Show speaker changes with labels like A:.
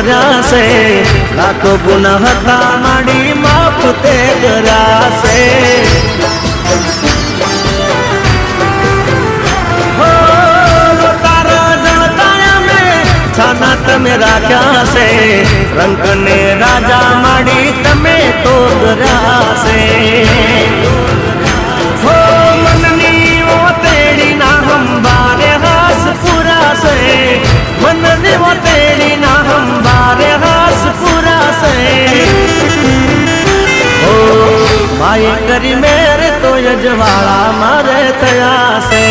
A: કર્યા છે લાખો ગુના હતા માડી માફ તે કર્યા છે છાના તમે રાખ્યા છે રંગ ને રાજા માડી તમે તો કર્યા છે હો મનની ઓ તેડી ના હંભારે હાસ પૂરા છે મનની ઓ તેડી ના હંભારે હાસ પૂરા છે હો માય કરી મેરે તો યજવાળા મારે થયા છે